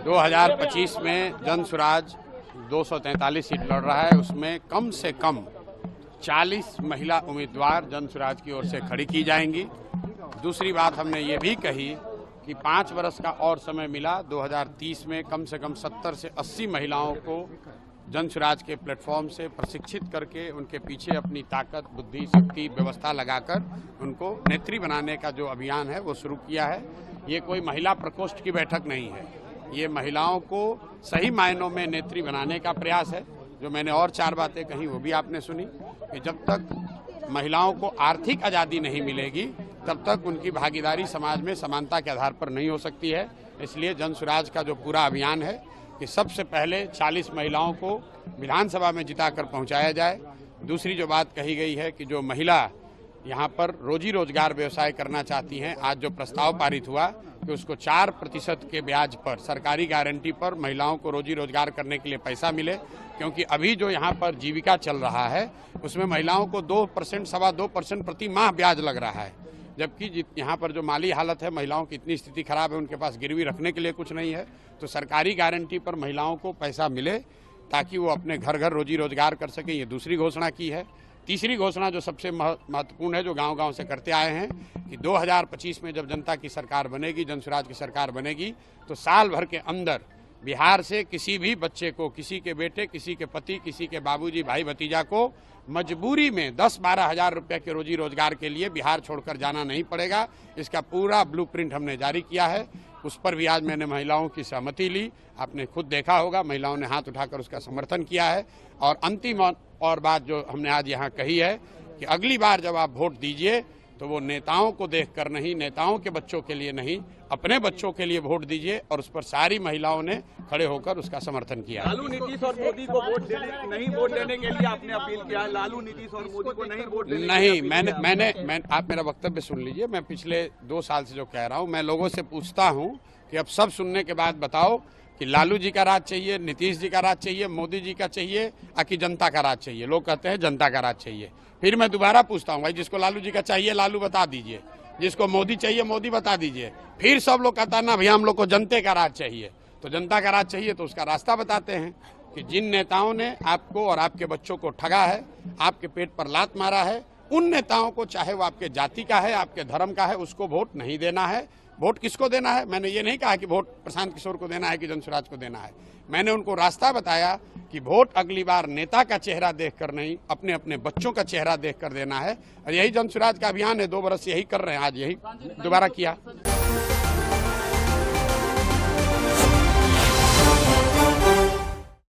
2025 में जन स्वराज 243 सीट लड़ रहा है। उसमें कम से कम 40 महिला उम्मीदवार जन स्वराज की ओर से खड़ी की जाएंगी। दूसरी बात हमने ये भी कही कि 5 वर्ष का और समय मिला। 2030 में कम से कम 70 से 80 महिलाओं को जन स्वराज के प्लेटफॉर्म से प्रशिक्षित करके उनके पीछे अपनी ताकत, बुद्धि, शक्ति, व्यवस्था लगाकर उनको नेत्री बनाने का जो अभियान है वो शुरू किया है। ये कोई महिला प्रकोष्ठ की बैठक नहीं है, ये महिलाओं को सही मायनों में नेत्री बनाने का प्रयास है। जो मैंने और 4 बातें कही वो भी आपने सुनी कि जब तक महिलाओं को आर्थिक आज़ादी नहीं मिलेगी तब तक उनकी भागीदारी समाज में समानता के आधार पर नहीं हो सकती है। इसलिए जन स्वराज का जो पूरा अभियान है कि सबसे पहले 40 महिलाओं को विधानसभा में जिताकर पहुंचाया जाए। दूसरी जो बात कही गई है कि जो महिला यहाँ पर रोजी रोजगार व्यवसाय करना चाहती हैं, आज जो प्रस्ताव पारित हुआ कि उसको 4% के ब्याज पर, सरकारी गारंटी पर महिलाओं को रोजी रोजगार करने के लिए पैसा मिले। क्योंकि अभी जो यहाँ पर जीविका चल रहा है उसमें महिलाओं को 2%, 2.25% प्रति माह ब्याज लग रहा है, जबकि यहाँ पर जो माली हालत है, महिलाओं की इतनी स्थिति खराब है, उनके पास गिरवी रखने के लिए कुछ नहीं है। तो सरकारी गारंटी पर महिलाओं को पैसा मिले ताकि वो अपने घर घर रोजी रोजगार कर सकें, ये दूसरी घोषणा की है। तीसरी घोषणा जो सबसे महत्वपूर्ण है, जो गांव-गांव से करते आए हैं कि 2025 में जब जनता की सरकार बनेगी, जन स्वराज की सरकार बनेगी, तो साल भर के अंदर बिहार से किसी भी बच्चे को, किसी के बेटे, किसी के पति, किसी के बाबूजी, भाई भतीजा को मजबूरी में 10-12 हज़ार रुपये के रोजी रोजगार के लिए बिहार छोड़कर जाना नहीं पड़ेगा। इसका पूरा ब्लूप्रिंट हमने जारी किया है। उस पर भी आज मैंने महिलाओं की सहमति ली। आपने खुद देखा होगा, महिलाओं ने हाथ उठाकर उसका समर्थन किया है। और अंतिम और बात जो हमने आज यहाँ कही है कि अगली बार जब आप वोट दीजिए तो वो नेताओं को देखकर नहीं, नेताओं के बच्चों के लिए नहीं, अपने बच्चों के लिए वोट दीजिए। और उस पर सारी महिलाओं ने खड़े होकर उसका समर्थन किया। लालू, नीतीश और मोदी को वोट देने के लिए आपने अपील किया। लालू, नीतीश और मोदी को नहीं वोट देने नहीं, मैंने आप मेरा वक्तव्य सुन लीजिए। मैं पिछले 2 साल से जो कह रहा हूँ, मैं लोगों से पूछता हूँ कि अब सब सुनने के बाद बताओ कि लालू जी का राज चाहिए, नीतीश जी का राज चाहिए, मोदी जी का चाहिए, कि जनता का राज चाहिए। लोग कहते हैं जनता का राज चाहिए। फिर मैं दोबारा पूछता हूँ, भाई जिसको लालू जी का चाहिए लालू बता दीजिए, जिसको मोदी चाहिए मोदी बता दीजिए। फिर सब लोग कहता है ना भैया हम लोग को जनता का राज चाहिए। तो जनता का राज चाहिए तो उसका रास्ता बताते हैं कि जिन नेताओं ने आपको और आपके बच्चों को ठगा है, आपके पेट पर लात मारा है, उन नेताओं को, चाहे वो आपके जाति का है, आपके धर्म का है, उसको वोट नहीं देना है। वोट किसको देना है? मैंने ये नहीं कहा कि वोट प्रशांत किशोर को देना है कि जन स्वराज को देना है। मैंने उनको रास्ता बताया कि वोट अगली बार नेता का चेहरा देखकर नहीं, अपने अपने बच्चों का चेहरा देखकर देना है। और यही जन स्वराज का अभियान है। 2 बरस यही कर रहे हैं, आज यही दोबारा किया।